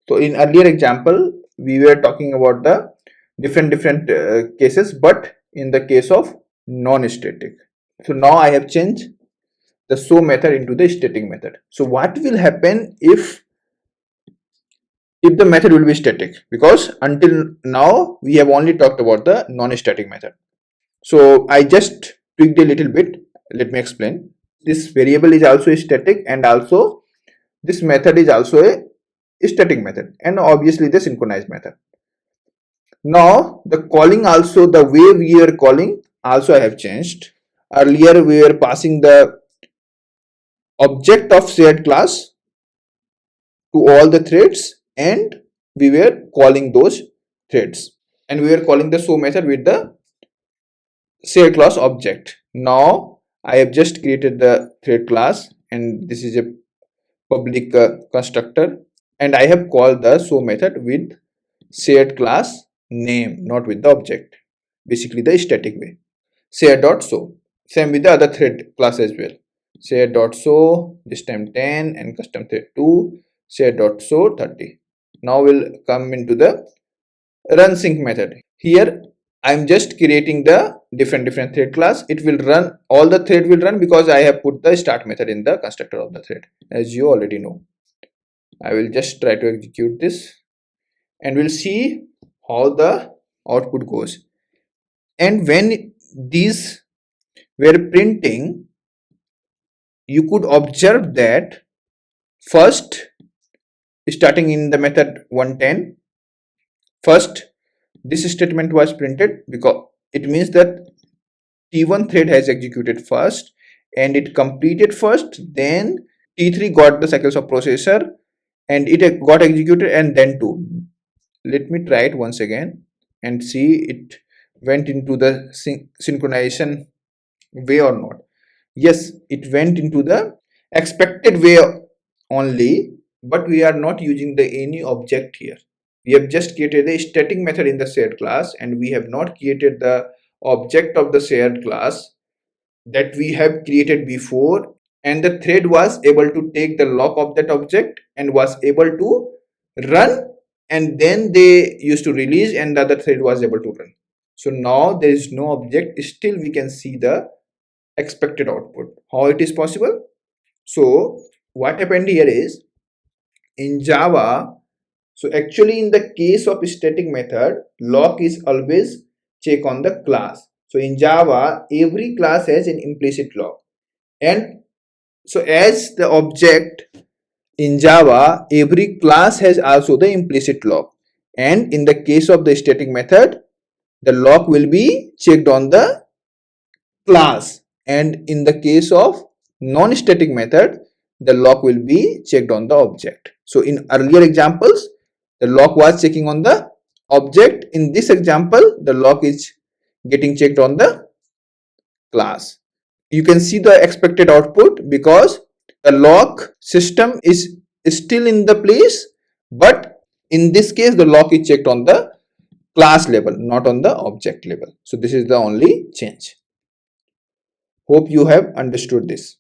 So in earlier example, we were talking about the different cases, but in the case of non-static. So now I have changed the show method into the static method. So what will happen if the method will be static? Because until now we have only talked about the non-static method. So I just tweaked a little bit. Let me explain. This variable is also static, and also this method is also a static method, and obviously the synchronized method. Now the calling, also the way we are calling also I have changed. Earlier we were passing the object of shared class to all the threads, and we were calling those threads, and we were calling the show method with the shared class object. Now I have just created the thread class, and this is a public constructor, and I have called the show method with shared class name, not with the object, basically the static way. Share.show. Same with the other thread class as well. Share.show, this time 10, and custom thread 2, share.show 30. Now we'll come into the run sync method. Here I'm just creating the different thread class. It will run, all the thread will run because I have put the start method in the constructor of the thread, as you already know. I will just try to execute this, and we'll see how the output goes. And when these were printing, you could observe that first, starting in the method 110, first this statement was printed, because it means that T1 thread has executed first and it completed first, then T3 got the cycles of processor and it got executed, and then 2. Let me try it once again and see it went into the synchronization way or not. Yes, it went into the expected way only, but we are not using the any object here. We have just created a static method in the shared class, and we have not created the object of the shared class that we have created before, and the thread was able to take the lock of that object and was able to run, and then they used to release and the other thread was able to run. So now there is no object, still we can see the expected output. How it is possible? So what happened here is, in Java, so actually in the case of static method, lock is always check on the class. So in Java, every class has an implicit lock, and so as the object in Java, every class has also the implicit lock, and in the case of the static method, the lock will be checked on the class, and in the case of non-static method, the lock will be checked on the object. So in earlier examples, the lock was checking on the object. In this example, the lock is getting checked on the class. You can see the expected output because the lock system is still in the place, but in this case the lock is checked on the class level, not on the object level. So this is the only change. Hope you have understood this.